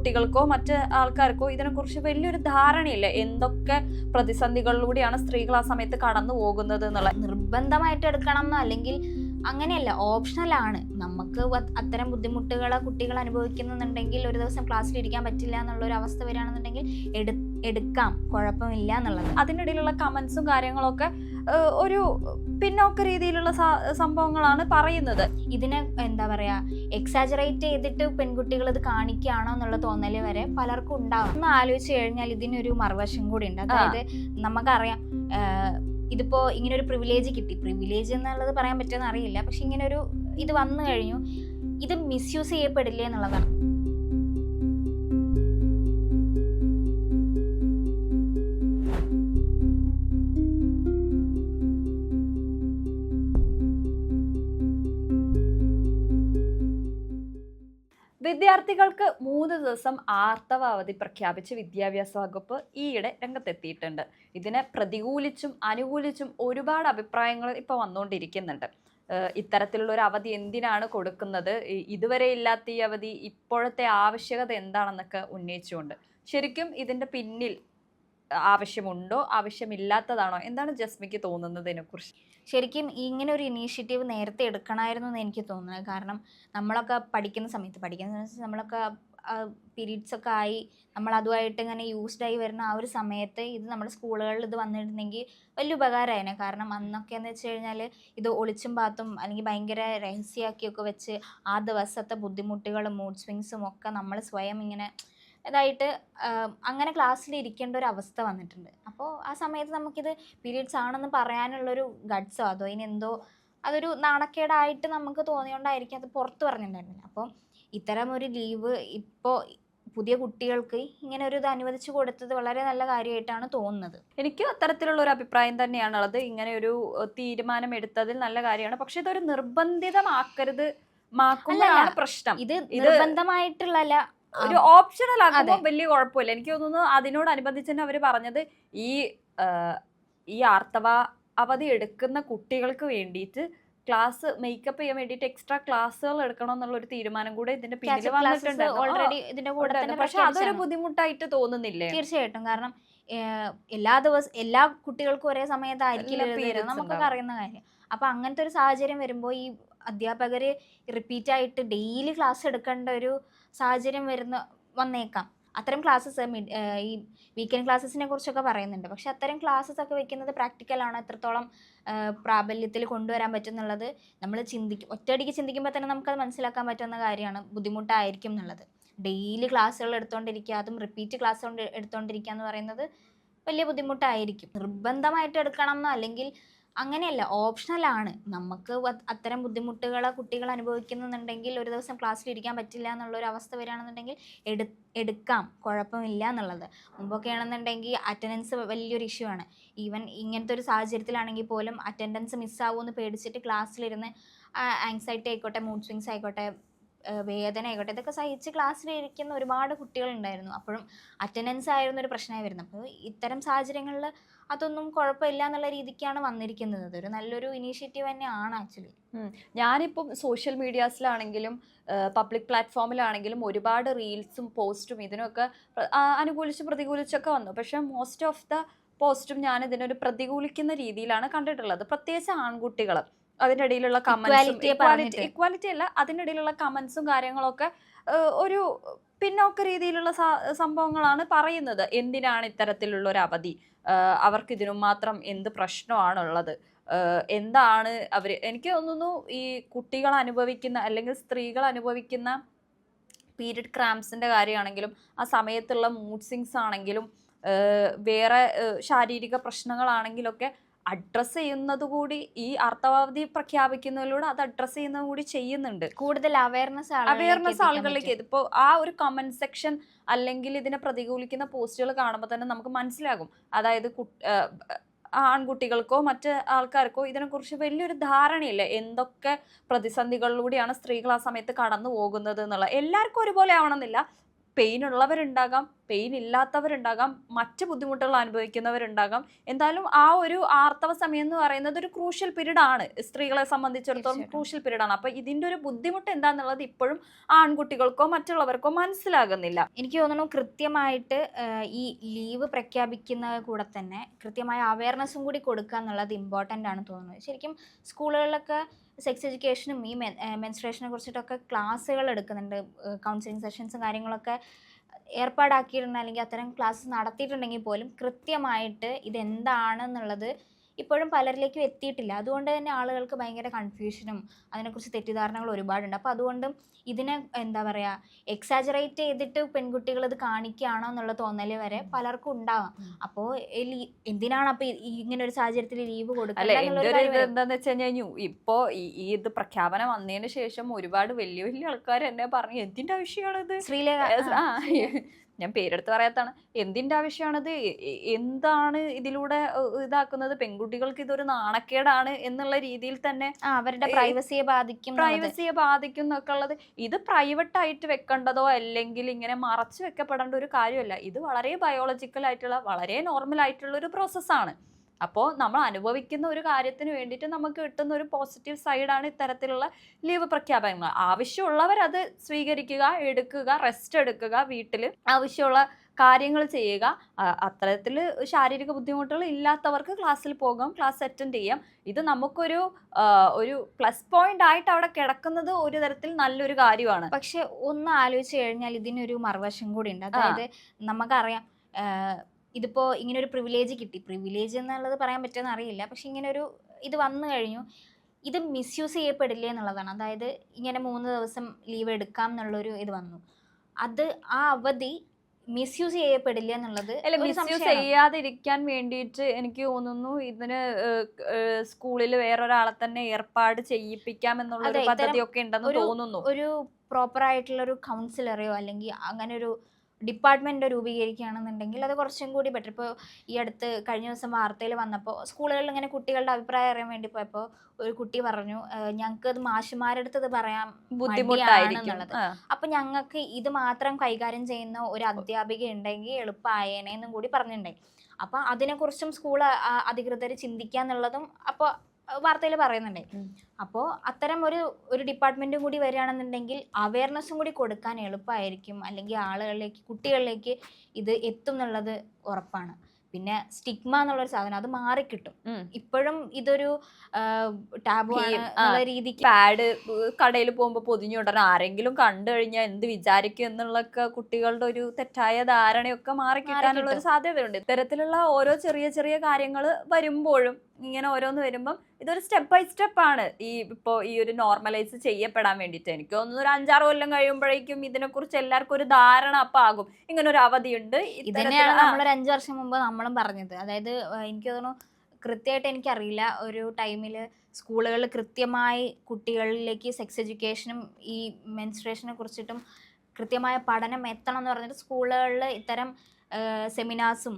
ആൺകുട്ടികൾക്കോ മറ്റ് ആൾക്കാർക്കോ ഇതിനെക്കുറിച്ച് വലിയൊരു ധാരണയില്ല. എന്തൊക്കെ പ്രതിസന്ധികളിലൂടെയാണ് സ്ത്രീകൾ ആ സമയത്ത് കടന്നു പോകുന്നത് എന്നുള്ള. നിർബന്ധമായിട്ട് എടുക്കണം എന്നോ അല്ലെങ്കിൽ അങ്ങനെയല്ല, ഓപ്ഷണലാണ്. നമുക്ക് അത്തരം ബുദ്ധിമുട്ടുകൾ കുട്ടികൾ അനുഭവിക്കുന്നുണ്ടെങ്കിൽ ഒരു ദിവസം ക്ലാസ്സിൽ ഇരിക്കാൻ പറ്റില്ല എന്നുള്ളൊരു അവസ്ഥ വരികയാണെന്നുണ്ടെങ്കിൽ എടുക്കാം, കുഴപ്പമില്ല എന്നുള്ളത്. അതിനിടയിലുള്ള കമന്റ്സും കാര്യങ്ങളൊക്കെ ഒരു പിന്നോക്ക രീതിയിലുള്ള സംഭവങ്ങളാണ് പറയുന്നത്. ഇതിനെ എന്താ പറയാ, എക്സാജറേറ്റ് ചെയ്തിട്ട് പെൺകുട്ടികൾ ഇത് കാണിക്കുകയാണോ എന്നുള്ള തോന്നല് വരെ പലർക്കും ഉണ്ടാവും. ഒന്ന് ആലോചിച്ച് കഴിഞ്ഞാൽ ഇതിനൊരു മറുവശം കൂടി ഉണ്ട്. അതായത് നമുക്കറിയാം, ഇതിപ്പോ ഇങ്ങനെ ഒരു പ്രിവിലേജ് കിട്ടി, പ്രിവിലേജ് എന്നുള്ളത് പറയാൻ പറ്റുമെന്ന് അറിയില്ല, പക്ഷെ ഇങ്ങനെ ഒരു ഇത് വന്നു കഴിഞ്ഞു, ഇത് മിസ്യൂസ് ചെയ്യപ്പെടില്ലേ എന്നുള്ളതാണ്. വിദ്യാർത്ഥികൾക്ക് 3 ദിവസം ആർത്തവ അവധി പ്രഖ്യാപിച്ച് വിദ്യാഭ്യാസ വകുപ്പ് ഈയിടെ രംഗത്തെത്തിയിട്ടുണ്ട്. ഇതിനെ പ്രതികൂലിച്ചും അനുകൂലിച്ചും ഒരുപാട് അഭിപ്രായങ്ങൾ ഇപ്പോൾ വന്നുകൊണ്ടിരിക്കുന്നുണ്ട്. ഇത്തരത്തിലുള്ള ഒരു അവധി എന്തിനാണ് കൊടുക്കുന്നത്, ഇതുവരെ ഇല്ലാത്ത ഈ അവധി ഇപ്പോഴത്തെ ആവശ്യകത എന്താണെന്നൊക്കെ ഉന്നയിച്ചുകൊണ്ട് ശരിക്കും ഇതിന്റെ പിന്നിൽ ആവശ്യമുണ്ടോ, ആവശ്യമില്ലാത്തതാണോ, എന്താണ് ജസ്മിക്ക് തോന്നുന്നതിനെ കുറിച്ച്? ശരിക്കും ഇങ്ങനെ ഒരു ഇനീഷ്യേറ്റീവ് നേരത്തെ എടുക്കണമായിരുന്നു എന്ന് എനിക്ക് തോന്നുന്നത്. കാരണം നമ്മളൊക്കെ പഠിക്കുന്ന സമയത്ത് നമ്മളൊക്കെ പീരീഡ്സ് ഒക്കെ ആയി നമ്മൾ അതുമായിട്ട് ഇങ്ങനെ യൂസ്ഡായി വരുന്ന ആ ഒരു സമയത്ത് ഇത് നമ്മുടെ സ്കൂളുകളിൽ ഇത് വന്നിട്ടുണ്ടെങ്കിൽ വലിയ ഉപകാരമായേനെ. കാരണം അന്നൊക്കെ എന്ന് വെച്ച് കഴിഞ്ഞാൽ ഇത് ഒളിച്ചും പാത്തും അല്ലെങ്കിൽ ഭയങ്കര രഹസ്യമാക്കിയൊക്കെ വെച്ച് ആ ദിവസത്തെ ബുദ്ധിമുട്ടുകളും മൂഡ് സ്വിങ്സും ഒക്കെ നമ്മൾ സ്വയം ഇങ്ങനെ ഇതായിട്ട് അങ്ങനെ ക്ലാസ്സിൽ ഇരിക്കേണ്ട ഒരു അവസ്ഥ വന്നിട്ടുണ്ട്. അപ്പോൾ ആ സമയത്ത് നമുക്കിത് പീരീഡ്സ് ആണെന്ന് പറയാനുള്ളൊരു ഗഡ്സോ അതോ ഇനെന്തോ അതൊരു നാണക്കേടായിട്ട് നമുക്ക് തോന്നിയോണ്ടായിരിക്കും അത് പുറത്ത് പറഞ്ഞിട്ടുണ്ടായിരുന്നില്ല. അപ്പോൾ ഇത്തരം ഒരു ലീവ് ഇപ്പോൾ പുതിയ കുട്ടികൾക്ക് ഇങ്ങനെ ഒരു ഇത് അനുവദിച്ചു കൊടുത്തത് വളരെ നല്ല കാര്യമായിട്ടാണ് തോന്നുന്നത്. എനിക്ക് അത്തരത്തിലുള്ള ഒരു അഭിപ്രായം തന്നെയാണുള്ളത്. ഇങ്ങനെ ഒരു തീരുമാനം എടുത്തതിൽ നല്ല കാര്യമാണ്. പക്ഷെ ഇതൊരു നിർബന്ധിതമാക്കരുത്, മാക്കുമ്പോഴാണ് പ്രശ്നം. ഇത് നിർബന്ധമായിട്ടുള്ള ഒരു ഓപ്ഷണൽ ആക്കുമ്പോൾ വലിയ കുഴപ്പമില്ല. എനിക്ക് തോന്നുന്നു അതിനോടനുബന്ധിച്ച് തന്നെ അവര് പറഞ്ഞത് ഈ ആർത്തവ അവധി എടുക്കുന്ന കുട്ടികൾക്ക് വേണ്ടിയിട്ട് ക്ലാസ് മേക്കപ്പ് ചെയ്യാൻ വേണ്ടിയിട്ട് എക്സ്ട്രാ ക്ലാസ്സുകൾ എടുക്കണം എന്നുള്ള ഒരു തീരുമാനം കൂടെ ഇതിന്റെ പിന്നിൽ വന്നിട്ടുണ്ട് ഓൾറെഡി ഇതിന്റെ കൂടെ തന്നെ. പക്ഷെ അതൊരു ബുദ്ധിമുട്ടായിട്ട് തോന്നുന്നില്ലേ? തീർച്ചയായിട്ടും. കാരണം എല്ലാ കുട്ടികൾക്കും ഒരേ സമയത്തായിരിക്കില്ല, നമുക്കൊക്കെ അറിയുന്ന കാര്യം. അപ്പൊ അങ്ങനത്തെ ഒരു സാഹചര്യം വരുമ്പോൾ ഈ അധ്യാപകര് റിപ്പീറ്റ് ആയിട്ട് ഡെയിലി ക്ലാസ് എടുക്കേണ്ട ഒരു സാഹചര്യം വന്നേക്കാം. അത്തരം ക്ലാസ്സസ് ഈ വീക്കെൻഡ് ക്ലാസ്സസിനെ കുറിച്ചൊക്കെ പറയുന്നുണ്ട്. പക്ഷെ അത്തരം ക്ലാസ്സസ് ഒക്കെ വെക്കുന്നത് പ്രാക്ടിക്കലാണ്, എത്രത്തോളം പ്രാബല്യത്തിൽ കൊണ്ടുവരാൻ പറ്റും എന്നുള്ളത് നമ്മൾ ഒറ്റയടിക്ക് ചിന്തിക്കുമ്പോൾ തന്നെ നമുക്കത് മനസ്സിലാക്കാൻ പറ്റുന്ന കാര്യമാണ്. ബുദ്ധിമുട്ടായിരിക്കും എന്നുള്ളത്. ഡെയിലി ക്ലാസ്സുകൾ എടുത്തുകൊണ്ടിരിക്കുക, അതും റിപ്പീറ്റ് ക്ലാസ് എടുത്തുകൊണ്ടിരിക്കുക എന്ന് പറയുന്നത് വലിയ ബുദ്ധിമുട്ടായിരിക്കും. നിർബന്ധമായിട്ട് എടുക്കണം എന്നോ അല്ലെങ്കിൽ അങ്ങനെയല്ല, ഓപ്ഷണലാണ്. നമുക്ക് അത്തരം ബുദ്ധിമുട്ടുകൾ കുട്ടികൾ അനുഭവിക്കുന്നുണ്ടെങ്കിൽ ഒരു ദിവസം ക്ലാസ്സിൽ ഇരിക്കാൻ പറ്റില്ല എന്നുള്ളൊരു അവസ്ഥ വരികയാണെന്നുണ്ടെങ്കിൽ എടുക്കാം, കുഴപ്പമില്ല എന്നുള്ളത്. മുമ്പൊക്കെ ആണെന്നുണ്ടെങ്കിൽ അറ്റൻഡൻസ് വലിയൊരു ഇഷ്യൂ ആണ്. ഈവൻ ഇങ്ങനത്തെ ഒരു സാഹചര്യത്തിലാണെങ്കിൽ പോലും അറ്റൻഡൻസ് മിസ്സാവുമെന്ന് പേടിച്ചിട്ട് ക്ലാസ്സിലിരുന്ന് ആങ്സൈറ്റി ആയിക്കോട്ടെ, മൂഡ് സ്വിങ്സ് ആയിക്കോട്ടെ, വേദന ആയിക്കോട്ടെ, ഇതൊക്കെ സഹിച്ച് ക്ലാസ്സിലിരിക്കുന്ന ഒരുപാട് കുട്ടികളുണ്ടായിരുന്നു. അപ്പോഴും അറ്റൻഡൻസ് ആയിരുന്നു ഒരു പ്രശ്നമായി വരുന്നത്. അപ്പോൾ ഇത്തരം സാഹചര്യങ്ങളിൽ അതൊന്നും കുഴപ്പമില്ല എന്നുള്ള രീതിക്കാണ് വന്നിരിക്കുന്നത്. അതൊരു നല്ലൊരു ഇനീഷ്യേറ്റീവ് തന്നെയാണ് ആക്ച്വലി. ഞാനിപ്പം സോഷ്യൽ മീഡിയാസിലാണെങ്കിലും പബ്ലിക് പ്ലാറ്റ്ഫോമിലാണെങ്കിലും ഒരുപാട് റീൽസും പോസ്റ്റും ഇതിനൊക്കെ അനുകൂലിച്ചും പ്രതികൂലിച്ചൊക്കെ വന്നു. പക്ഷെ മോസ്റ്റ് ഓഫ് ദ പോസ്റ്റും ഞാൻ ഇതിനൊരു പ്രതികൂലിക്കുന്ന രീതിയിലാണ് കണ്ടിട്ടുള്ളത്. പ്രത്യേകിച്ച് ആൺകുട്ടികൾ അതിൻ്റെ ഇടയിലുള്ള കമന്റ്സും, ഇക്വാലിറ്റി അല്ല, അതിൻ്റെ ഇടയിലുള്ള കമന്റ്സും കാര്യങ്ങളൊക്കെ ഒരു പിന്നോക്ക രീതിയിലുള്ള സംഭവങ്ങളാണ് പറയുന്നത്. എന്തിനാണ് ഇത്തരത്തിലുള്ള ഒരു അവധി, അവർക്ക് ഇതിനും മാത്രം എന്ത് പ്രശ്നമാണുള്ളത്, എന്താണ് അവർ, എനിക്ക് തോന്നുന്നു ഈ കുട്ടികൾ അനുഭവിക്കുന്ന അല്ലെങ്കിൽ സ്ത്രീകൾ അനുഭവിക്കുന്ന പീരിയഡ് ക്രാംസിന്റെ കാര്യമാണെങ്കിലും ആ സമയത്തുള്ള മൂഡ് സ്വിങ്സ് ആണെങ്കിലും വേറെ ശാരീരിക പ്രശ്നങ്ങളാണെങ്കിലൊക്കെ അഡ്രസ്സ് ചെയ്യുന്നത് കൂടി ഈ ആർത്തവാവധി പ്രഖ്യാപിക്കുന്നതിലൂടെ അത് അഡ്രസ്സ് ചെയ്യുന്നത് കൂടി ചെയ്യുന്നുണ്ട്. കൂടുതൽ അവയർനെസ് ആളുകളിലേക്ക്. ഇതിപ്പോൾ ആ ഒരു കമന്റ് സെക്ഷൻ അല്ലെങ്കിൽ ഇതിനെ പ്രതികൂലിക്കുന്ന പോസ്റ്റുകൾ കാണുമ്പോൾ തന്നെ നമുക്ക് മനസ്സിലാകും. അതായത് ആൺകുട്ടികൾക്കോ മറ്റ് ആൾക്കാർക്കോ ഇതിനെക്കുറിച്ച് വലിയൊരു ധാരണയില്ല. എന്തൊക്കെ പ്രതിസന്ധികളിലൂടെയാണ് സ്ത്രീകൾ ആ സമയത്ത് കടന്നു പോകുന്നത് എന്നുള്ള. എല്ലാവർക്കും ഒരുപോലെ ആവണമെന്നില്ല. പെയിൻ ഉള്ളവരുണ്ടാകാം, പെയിൻ ഇല്ലാത്തവരുണ്ടാകാം, മറ്റ് ബുദ്ധിമുട്ടുകൾ അനുഭവിക്കുന്നവരുണ്ടാകാം. എന്തായാലും ആ ഒരു ആർത്തവ സമയം എന്ന് പറയുന്നത് ഒരു ക്രൂഷ്യൽ പീരീഡ് ആണ്, സ്ത്രീകളെ സംബന്ധിച്ചിടത്തോളം ക്രൂഷ്യൽ പീരീഡ് ആണ്. അപ്പൊ ഇതിന്റെ ഒരു ബുദ്ധിമുട്ട് എന്താന്നുള്ളത് ഇപ്പോഴും ആൺകുട്ടികൾക്കോ മറ്റുള്ളവർക്കോ മനസ്സിലാകുന്നില്ല. എനിക്ക് തോന്നുന്നു കൃത്യമായിട്ട് ഈ ലീവ് പ്രഖ്യാപിക്കുന്ന കൂടെ തന്നെ കൃത്യമായ അവയർനെസ്സും കൂടി കൊടുക്കുക എന്നുള്ളത് ഇമ്പോർട്ടൻ്റ് ആണ് തോന്നുന്നത്. ശരിക്കും സ്കൂളുകളിലൊക്കെ സെക്സ് എഡ്യൂക്കേഷനും ഈ മെൻസ്ട്രേഷനെ കുറിച്ചിട്ടൊക്കെ ക്ലാസ്സുകൾ എടുക്കുന്നുണ്ട്. കൗൺസിലിംഗ് സെഷൻസും കാര്യങ്ങളൊക്കെ ഏർപ്പാടാക്കിയിട്ടുണ്ട്, അല്ലെങ്കിൽ അത്തരം ക്ലാസ്സസ് നടത്തിയിട്ടുണ്ടെങ്കിൽ പോലും കൃത്യമായിട്ട് ഇതെന്താണെന്നുള്ളത് ഇപ്പോഴും പലരിലേക്കും എത്തിയിട്ടില്ല. അതുകൊണ്ട് തന്നെ ആളുകൾക്ക് ഭയങ്കര കൺഫ്യൂഷനും അതിനെക്കുറിച്ച് തെറ്റിദ്ധാരണകൾ ഒരുപാടുണ്ട്. അപ്പോൾ അതുകൊണ്ടും ഇതിനെ എന്താ പറയുക, എക്സാജറേറ്റ് ചെയ്തിട്ട് പെൺകുട്ടികൾ ഇത് കാണിക്കുകയാണോ എന്നുള്ള തോന്നൽ വരെ പലർക്കും ഉണ്ടാവാം. അപ്പോൾ എന്തിനാണ് അപ്പോൾ ഇങ്ങനെ ഒരു സാഹചര്യത്തിൽ ലീവ് കൊടുക്കുക? എന്താന്ന് വെച്ച് കഴിഞ്ഞാൽ ഇപ്പോ ഈ ഇത് പ്രഖ്യാപനം വന്നതിന് ശേഷം ഒരുപാട് വലിയ വലിയ ആൾക്കാർ എന്നെ പറഞ്ഞു എന്തിന്റെ ആവശ്യമാണിത്, ഞാൻ പേരെടുത്ത് പറയാത്താണ്, എന്തിന്റെ ആവശ്യമാണിത്, എന്താണ് ഇതിലൂടെ ഇതാക്കുന്നത്, പെൺകുട്ടികൾക്ക് ഇതൊരു നാണക്കേടാണ് എന്നുള്ള രീതിയിൽ തന്നെ അവരുടെ പ്രൈവസിയെ ബാധിക്കും എന്നൊക്കെ ഉള്ളത്. ഇത് പ്രൈവറ്റ് ആയിട്ട് വെക്കേണ്ടതോ അല്ലെങ്കിൽ ഇങ്ങനെ മറച്ചു വെക്കപ്പെടേണ്ട ഒരു കാര്യമല്ല. ഇത് വളരെ ബയോളജിക്കൽ ആയിട്ടുള്ള വളരെ നോർമൽ ആയിട്ടുള്ള ഒരു പ്രോസസ്സാണ്. അപ്പോൾ നമ്മൾ അനുഭവിക്കുന്ന ഒരു കാര്യത്തിന് വേണ്ടിയിട്ട് നമുക്ക് കിട്ടുന്ന ഒരു പോസിറ്റീവ് സൈഡാണ് ഇത്തരത്തിലുള്ള ലീവ് പ്രഖ്യാപനങ്ങൾ. ആവശ്യമുള്ളവർ അത് സ്വീകരിക്കുക, എടുക്കുക, റെസ്റ്റ് എടുക്കുക, വീട്ടിൽ ആവശ്യമുള്ള കാര്യങ്ങൾ ചെയ്യുക. അത്തരത്തിൽ ശാരീരിക ബുദ്ധിമുട്ടുകൾ ഇല്ലാത്തവർക്ക് ക്ലാസ്സിൽ പോകാം, ക്ലാസ് അറ്റൻഡ് ചെയ്യാം. ഇത് നമുക്കൊരു പ്ലസ് പോയിന്റ് ആയിട്ട് അവിടെ കിടക്കുന്നത് ഒരു തരത്തിൽ നല്ലൊരു കാര്യമാണ്. പക്ഷെ ഒന്ന് ആലോചിച്ച് കഴിഞ്ഞാൽ ഇതിനൊരു മറുവശം കൂടി ഉണ്ട്. അതായത് നമുക്കറിയാം, ഇതിപ്പോൾ ഇങ്ങനെ ഒരു പ്രിവിലേജ് കിട്ടി, പ്രിവിലേജ് എന്നുള്ളത് പറയാൻ പറ്റുമെന്ന് അറിയില്ല, പക്ഷെ ഇങ്ങനെ ഒരു ഇത് വന്നു കഴിഞ്ഞു, ഇത് മിസ്യൂസ് ചെയ്യപ്പെടില്ല എന്നുള്ളതാണ്. അതായത് ഇങ്ങനെ 3 ദിവസം ലീവ് എടുക്കാം എന്നുള്ളൊരു ഇത് വന്നു, അത് ആ അവധി മിസ്യൂസ് ചെയ്യപ്പെടില്ല എന്നുള്ളത്. മിസ്യൂസ് ചെയ്യാതിരിക്കാൻ വേണ്ടിയിട്ട് എനിക്ക് തോന്നുന്നു ഇതിന് സ്കൂളിൽ വേറൊരാളെ തന്നെ ഏർപ്പാട് ചെയ്യിപ്പിക്കാം എന്നുള്ള പദ്ധതിയൊക്കെ ഉണ്ടെന്ന് തോന്നുന്നു. ഒരു പ്രോപ്പർ ആയിട്ടുള്ള ഒരു കൗൺസിലറെയോ അല്ലെങ്കിൽ അങ്ങനെ ഒരു ഡിപ്പാർട്ട്മെൻറ്റ് രൂപീകരിക്കുകയാണെന്നുണ്ടെങ്കിൽ അത് കുറച്ചും കൂടി ബെറ്റർ. ഇപ്പോൾ ഈ അടുത്ത് കഴിഞ്ഞ ദിവസം വാർത്തയിൽ വന്നപ്പോൾ സ്കൂളുകളിൽ ഇങ്ങനെ കുട്ടികളുടെ അഭിപ്രായം അറിയാൻ വേണ്ടി പോയപ്പോൾ ഒരു കുട്ടി പറഞ്ഞു, ഞങ്ങൾക്ക് അത് മാഷുമാരെടുത്ത് ഇത് പറയാൻ ബുദ്ധിമുട്ടാണെന്നുള്ളത്. അപ്പം ഞങ്ങൾക്ക് ഇത് മാത്രം കൈകാര്യം ചെയ്യുന്ന ഒരു അധ്യാപിക ഉണ്ടെങ്കിൽ എളുപ്പമായേനെന്നും കൂടി പറഞ്ഞിട്ടുണ്ടായി. അപ്പം അതിനെക്കുറിച്ചും സ്കൂൾ അധികൃതർ ചിന്തിക്കുക എന്നുള്ളതും അപ്പോൾ വാർത്തയിൽ പറയുന്നുണ്ട്. അപ്പോൾ അത്തരം ഒരു ഡിപ്പാർട്ട്മെൻറ്റും കൂടി വരികയാണെന്നുണ്ടെങ്കിൽ അവയർനെസ്സും കൂടി കൊടുക്കാൻ എളുപ്പമായിരിക്കും, അല്ലെങ്കിൽ ആളുകളിലേക്ക്, കുട്ടികളിലേക്ക് ഇത് എത്തും എന്നുള്ളത് ഉറപ്പാണ്. പിന്നെ സ്റ്റിഗ്മ എന്നുള്ളൊരു സാധനം അത് മാറിക്കിട്ടും. ഇപ്പോഴും ഇതൊരു ടാബു ആണ് രീതിക്ക്. പാഡ് കടയിൽ പോകുമ്പോൾ പൊതിഞ്ഞുകൊണ്ടിരുന്ന ആരെങ്കിലും കണ്ടു കഴിഞ്ഞാൽ എന്ത് വിചാരിക്കും എന്നുള്ളൊക്കെ കുട്ടികളുടെ ഒരു തെറ്റായ ധാരണയൊക്കെ മാറിക്കിട്ടാനുള്ള ഒരു സാധ്യതയുണ്ട്. ഇത്തരത്തിലുള്ള ഓരോ ചെറിയ ചെറിയ കാര്യങ്ങൾ വരുമ്പോഴും ഇങ്ങനെ ഓരോന്ന് വരുമ്പം ഇതൊരു സ്റ്റെപ്പ് ബൈ സ്റ്റെപ്പ് ആണ് ഇപ്പോൾ ഈ ഒരു നോർമലൈസ് ചെയ്യപ്പെടാൻ വേണ്ടിയിട്ട്. എനിക്ക് തോന്നുന്നു ഒരു 5-6 കൊല്ലം കഴിയുമ്പോഴേക്കും ഇതിനെക്കുറിച്ച് എല്ലാവർക്കും ഒരു ധാരണ അപ്പം ആകും, ഇങ്ങനെ ഒരു അവധിയുണ്ട്. ഇതന്നെയാണ് നമ്മളൊരു 5 വർഷം മുമ്പ് നമ്മളും പറഞ്ഞത്. അതായത് എനിക്ക് തോന്നുന്നു, കൃത്യമായിട്ട് എനിക്കറിയില്ല, ഒരു ടൈമിൽ സ്കൂളുകളിൽ കൃത്യമായി കുട്ടികളിലേക്ക് സെക്സ് എഡ്യൂക്കേഷനും ഈ മെൻസ്ട്രേഷനെ കുറിച്ചിട്ടും കൃത്യമായ പഠനം എത്തണം എന്ന് പറഞ്ഞിട്ട് സ്കൂളുകളിൽ ഇത്തരം സെമിനാർസും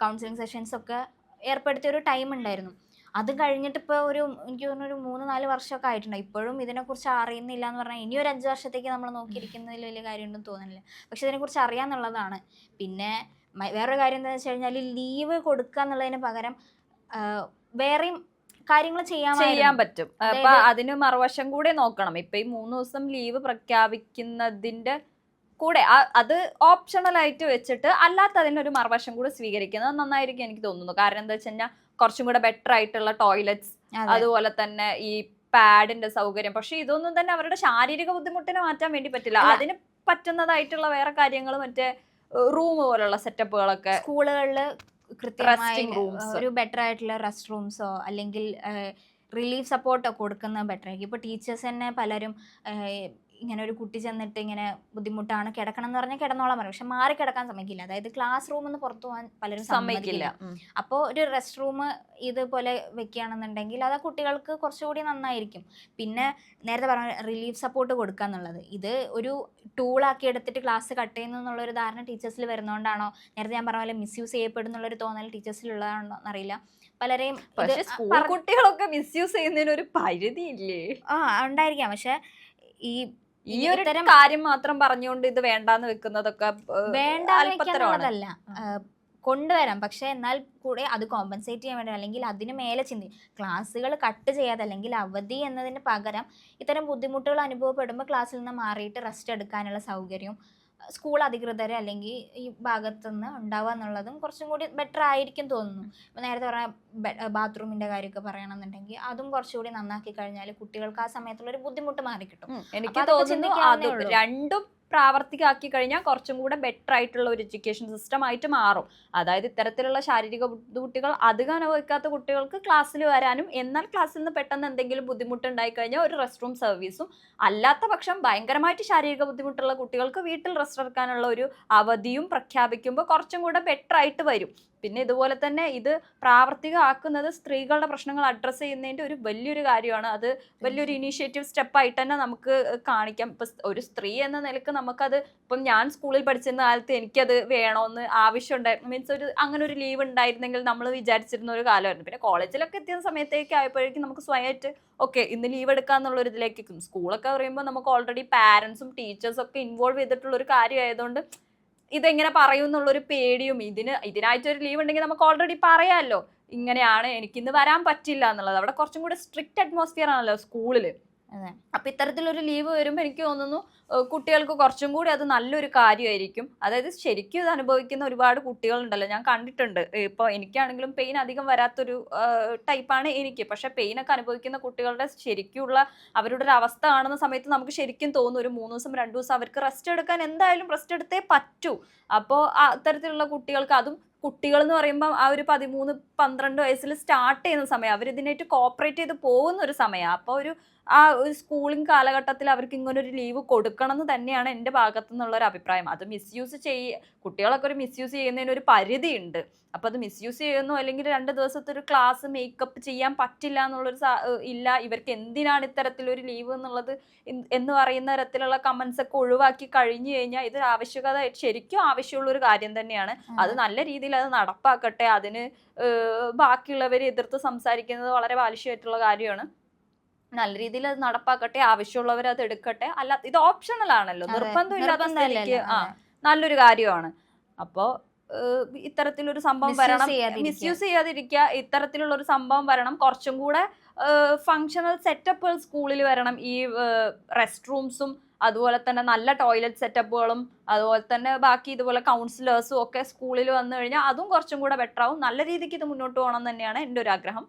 കൗൺസിലിംഗ് സെഷൻസൊക്കെ ഏർപ്പെടുത്തിയ ഒരു ടൈം ഉണ്ടായിരുന്നു. അത് കഴിഞ്ഞിട്ട് ഇപ്പോൾ എനിക്ക് തോന്നുന്നു ഒരു 3-4 വർഷമൊക്കെ ആയിട്ടുണ്ട്. ഇപ്പോഴും ഇതിനെക്കുറിച്ച് അറിയുന്നില്ല എന്ന് പറഞ്ഞാൽ ഇനി ഒരു 5 വർഷത്തേക്ക് നമ്മൾ നോക്കിയിരിക്കുന്നതിൽ വലിയ കാര്യമുണ്ടെന്ന് തോന്നുന്നില്ല. പക്ഷെ ഇതിനെക്കുറിച്ച് അറിയാമെന്നുള്ളതാണ്. പിന്നെ വേറൊരു കാര്യം എന്താണെന്ന് വെച്ച് കഴിഞ്ഞാൽ ലീവ് കൊടുക്കുക എന്നുള്ളതിന് പകരം വേറെയും കാര്യങ്ങൾ ചെയ്യാൻ പറ്റും. അപ്പൊ അതിന് മറുവശം കൂടെ നോക്കണം. ഇപ്പൊ ഈ 3 ദിവസം ലീവ് പ്രഖ്യാപിക്കുന്നതിന്റെ കൂടെ അത് ഓപ്ഷണൽ ആയിട്ട് വെച്ചിട്ട് അല്ലാത്ത അതിനൊരു മറുവശം കൂടെ സ്വീകരിക്കുന്നത് നന്നായിരിക്കും എനിക്ക് തോന്നുന്നു. കാരണം എന്താ വെച്ച് കഴിഞ്ഞാൽ കുറച്ചും കൂടെ ബെറ്റർ ആയിട്ടുള്ള ടോയ്ലറ്റ്സ്, അതുപോലെ തന്നെ ഈ പാഡിന്റെ സൗകര്യം. പക്ഷെ ഇതൊന്നും തന്നെ അവരുടെ ശാരീരിക ബുദ്ധിമുട്ടിനെ മാറ്റാൻ വേണ്ടി പറ്റില്ല. അതിന് പറ്റുന്നതായിട്ടുള്ള വേറെ കാര്യങ്ങൾ, മറ്റേ റൂം പോലുള്ള സെറ്റപ്പുകളൊക്കെ സ്കൂളുകളിൽ കൃത്യമായി ഒരു ബെറ്റർ ആയിട്ടുള്ള റെസ്റ്റ് റൂംസോ അല്ലെങ്കിൽ റിലീഫ് സപ്പോർട്ടോ കൊടുക്കുന്നത് ബെറ്റർ ആയിരിക്കും. ഇപ്പോൾ ടീച്ചേഴ്സ് തന്നെ പലരും ഇങ്ങനെ ഒരു കുട്ടി ചെന്നിട്ട് ഇങ്ങനെ ബുദ്ധിമുട്ടാണ്, കിടക്കണം എന്ന് പറഞ്ഞാൽ കിടന്നോളാൻ പറയും, പക്ഷെ മാറി കിടക്കാൻ സമ്മതിക്കില്ല. അതായത് ക്ലാസ് റൂമിൽ നിന്ന് പുറത്തു പോകാൻ പലരും സമ്മതിക്കില്ല. അപ്പോൾ ഒരു റെസ്റ്റ് റൂം ഇതുപോലെ വെക്കുകയാണെന്നുണ്ടെങ്കിൽ അത് കുട്ടികൾക്ക് കുറച്ചുകൂടി നന്നായിരിക്കും. പിന്നെ നേരത്തെ പറഞ്ഞ റിലീഫ് സപ്പോർട്ട് കൊടുക്കുക എന്നുള്ളത്, ഇത് ഒരു ടൂളാക്കി എടുത്തിട്ട് ക്ലാസ് കട്ട് ചെയ്യുന്നു എന്നുള്ളൊരു ധാരണ ടീച്ചേഴ്സിൽ വരുന്നതുകൊണ്ടാണോ, നേരത്തെ ഞാൻ പറഞ്ഞ പോലെ മിസ്യൂസ് ചെയ്യപ്പെടുന്നുള്ളൊരു തോന്നൽ ടീച്ചേഴ്സിലുള്ളതാണോ എന്നറിയില്ല. പലരെയും കുട്ടികളൊക്കെ മിസ്യൂസ് ചെയ്യുന്നതിന് ഒരു പരിധിയില്ലേ? ഉണ്ടായിരിക്കാം. പക്ഷെ ഈ ഈ ഒരു കാര്യം മാത്രം പറഞ്ഞുകൊണ്ട് ഇത് വേണ്ടാന്ന് വെക്കുന്നതൊക്കെ വേണ്ടെന്നുള്ളതല്ല, കൊണ്ടുവരാം. പക്ഷെ എന്നാൽ കൂടെ അത് കോമ്പൻസേറ്റ് ചെയ്യാൻ വേണ്ടി അല്ലെങ്കിൽ അതിന് മേലെ ക്ലാസ്സുകൾ കട്ട് ചെയ്യാതെ അല്ലെങ്കിൽ അവധി എന്നതിന് പകരം ഇത്തരം ബുദ്ധിമുട്ടുകൾ അനുഭവപ്പെടുമ്പോൾ ക്ലാസ്സിൽ നിന്ന് മാറിയിട്ട് റെസ്റ്റ് എടുക്കാനുള്ള സൗകര്യവും സ്കൂൾ അധികൃതർ അല്ലെങ്കിൽ ഈ ഭാഗത്തുനിന്ന് ഉണ്ടാവുക എന്നുള്ളതും കുറച്ചും കൂടി ബെറ്റർ ആയിരിക്കും തോന്നുന്നു. ഇപ്പം നേരത്തെ പറഞ്ഞ ബാത്റൂമിൻ്റെ കാര്യമൊക്കെ പറയണമെന്നുണ്ടെങ്കിൽ അതും കുറച്ചുകൂടി നന്നാക്കി കഴിഞ്ഞാൽ കുട്ടികൾക്ക് ആ സമയത്തുള്ളൊരു ബുദ്ധിമുട്ട് മാറി കിട്ടും. എനിക്ക് തോന്നുന്നു രണ്ടും പ്രാവർത്തികമാക്കി കഴിഞ്ഞാൽ കുറച്ചും കൂടെ ബെറ്റർ ആയിട്ടുള്ള ഒരു എഡ്യൂക്കേഷൻ സിസ്റ്റം ആയിട്ട് മാറും. അതായത് ഇത്തരത്തിലുള്ള ശാരീരിക ബുദ്ധിമുട്ടുകൾ അധികം അനുഭവിക്കാത്ത കുട്ടികൾക്ക് ക്ലാസ്സിൽ വരാനും, എന്നാൽ ക്ലാസ്സിൽ നിന്ന് പെട്ടെന്ന് എന്തെങ്കിലും ബുദ്ധിമുട്ടുണ്ടായി കഴിഞ്ഞാൽ ഒരു റെസ്റ്റ് റൂം സർവീസും, അല്ലാത്ത പക്ഷം ഭയങ്കരമായിട്ട് ശാരീരിക ബുദ്ധിമുട്ടുള്ള കുട്ടികൾക്ക് വീട്ടിൽ റെസ്റ്റ് എടുക്കാനുള്ള ഒരു അവധിയും പ്രഖ്യാപിക്കുമ്പോൾ കുറച്ചും കൂടെ ബെറ്റർ ആയിട്ട് വരും. പിന്നെ ഇതുപോലെ തന്നെ ഇത് പ്രാവർത്തികമാക്കുന്നത് സ്ത്രീകളുടെ പ്രശ്നങ്ങൾ അഡ്രസ്സ് ചെയ്യുന്നതിൻ്റെ ഒരു വലിയൊരു കാര്യമാണ്. അത് വലിയൊരു ഇനീഷ്യേറ്റീവ് സ്റ്റെപ്പായിട്ട് തന്നെ നമുക്ക് കാണിക്കാം. ഇപ്പം ഒരു സ്ത്രീ എന്ന നിലക്ക് നമുക്കത്, ഇപ്പം ഞാൻ സ്കൂളിൽ പഠിച്ചിരുന്ന കാലത്ത് എനിക്കത് വേണമെന്ന് ആവശ്യമുണ്ടായിരുന്നു, മീൻസ് അങ്ങനെ ഒരു ലീവ് ഉണ്ടായിരുന്നെങ്കിൽ നമ്മൾ വിചാരിച്ചിരുന്ന ഒരു കാലമായിരുന്നു. പിന്നെ കോളേജിലൊക്കെ എത്തിയ സമയത്തേക്ക് ആയപ്പോഴേക്കും നമുക്ക് സ്വയമായിട്ട് ഓക്കെ ഇന്ന് ലീവ് എടുക്കാന്നുള്ളൊരു ഇതിലേക്ക് എത്തും. സ്കൂളൊക്കെ പറയുമ്പോൾ നമുക്ക് ഓൾറെഡി പാരൻസും ടീച്ചേഴ്സും ഒക്കെ ഇൻവോൾവ് ചെയ്തിട്ടുള്ള ഒരു കാര്യമായതുകൊണ്ട് ഇതെങ്ങനെ പറയും എന്നുള്ളൊരു പേടിയും, ഇതിനായിട്ടൊരു ലീവ് ഉണ്ടെങ്കിൽ നമുക്ക് ഓൾറെഡി പറയാമല്ലോ ഇങ്ങനെയാണ്, എനിക്കിന്ന് വരാൻ പറ്റില്ല എന്നുള്ളത്. അവിടെ കുറച്ചും കൂടി സ്ട്രിക്റ്റ് അറ്റ്മോസ്ഫിയർ ആണല്ലോ സ്കൂളിൽ. അപ്പൊ ഇത്തരത്തിലൊരു ലീവ് വരുമ്പോൾ എനിക്ക് തോന്നുന്നു കുട്ടികൾക്ക് കുറച്ചും കൂടി അത് നല്ലൊരു കാര്യമായിരിക്കും. അതായത് ശരിക്കും ഇത് അനുഭവിക്കുന്ന ഒരുപാട് കുട്ടികളുണ്ടല്ലോ, ഞാൻ കണ്ടിട്ടുണ്ട്. ഇപ്പോൾ എനിക്കാണെങ്കിലും പെയിൻ അധികം വരാത്തൊരു ടൈപ്പാണ് എനിക്ക്. പക്ഷെ പെയിനൊക്കെ അനുഭവിക്കുന്ന കുട്ടികളുടെ ശരിക്കുള്ള അവരുടെ ഒരു അവസ്ഥ കാണുന്ന സമയത്ത് നമുക്ക് ശരിക്കും തോന്നും ഒരു 3 ദിവസം 2 ദിവസം അവർക്ക് റെസ്റ്റ് എടുക്കാൻ എന്തായാലും റെസ്റ്റ് എടുത്തേ പറ്റൂ. അപ്പോൾ അത്തരത്തിലുള്ള കുട്ടികൾക്ക്, അതും കുട്ടികൾ എന്ന് പറയുമ്പോൾ ആ ഒരു 13-12 വയസ്സിൽ സ്റ്റാർട്ട് ചെയ്യുന്ന സമയം, അവരിതിനായിട്ട് കോപ്പറേറ്റ് ചെയ്ത് പോകുന്ന ഒരു സമയമാണ്. അപ്പോൾ ആ ഒരു സ്കൂളിംഗ് കാലഘട്ടത്തിൽ അവർക്ക് ഇങ്ങനൊരു ലീവ് കൊടുക്കണം എന്ന് തന്നെയാണ് എൻ്റെ ഭാഗത്തു നിന്നുള്ള ഒരു അഭിപ്രായം. അത് കുട്ടികളൊക്കെ ഒരു മിസ്യൂസ് ചെയ്യുന്നതിന് ഒരു പരിധിയുണ്ട്. അപ്പോൾ അത് മിസ്യൂസ് ചെയ്യുന്നു, അല്ലെങ്കിൽ 2 ദിവസത്തെ ഒരു ക്ലാസ് മേക്കപ്പ് ചെയ്യാൻ പറ്റില്ല എന്നുള്ളൊരു ഇല്ല, ഇവർക്ക് എന്തിനാണ് ഇത്തരത്തിലൊരു ലീവ് എന്നുള്ളത് എന്ന് പറയുന്ന തരത്തിലുള്ള കമന്റ്സ് ഒക്കെ ഒഴിവാക്കി കഴിഞ്ഞു കഴിഞ്ഞാൽ ഇത് ശരിക്കും ആവശ്യമുള്ളൊരു കാര്യം തന്നെയാണ്. അത് നല്ല രീതിയിൽ അത് നടപ്പാക്കട്ടെ. അതിന് ബാക്കിയുള്ളവരെ എതിർത്ത് സംസാരിക്കുന്നത് വളരെ ബാലിഷ്യമായിട്ടുള്ള കാര്യമാണ്. നല്ല രീതിയിൽ അത് നടപ്പാക്കട്ടെ, ആവശ്യമുള്ളവർ അത് എടുക്കട്ടെ. അല്ല, ഇത് ഓപ്ഷണൽ ആണല്ലോ, നിർബന്ധമില്ലാത്ത സ്ഥിതിക്ക് നല്ലൊരു കാര്യമാണ്. അപ്പോൾ ഇത്തരത്തിലൊരു സംഭവം വരണം, മിസ്യൂസ് ചെയ്യാതിരിക്കുക. ഇത്തരത്തിലുള്ള ഒരു സംഭവം വരണം. കുറച്ചും കൂടെ ഫങ്ഷണൽ സെറ്റപ്പുകൾ സ്കൂളിൽ വരണം. ഈ റെസ്റ്റ് റൂംസും അതുപോലെ തന്നെ നല്ല ടോയ്ലറ്റ് സെറ്റപ്പുകളും അതുപോലെ തന്നെ ബാക്കി ഇതുപോലെ കൗൺസിലേഴ്സും ഒക്കെ സ്കൂളിൽ വന്നു കഴിഞ്ഞാൽ അതും കുറച്ചും കൂടെ ബെറ്റർ ആവും. നല്ല രീതിക്ക് ഇത് മുന്നോട്ട് പോകണം തന്നെയാണ് എൻ്റെ ഒരു ആഗ്രഹം.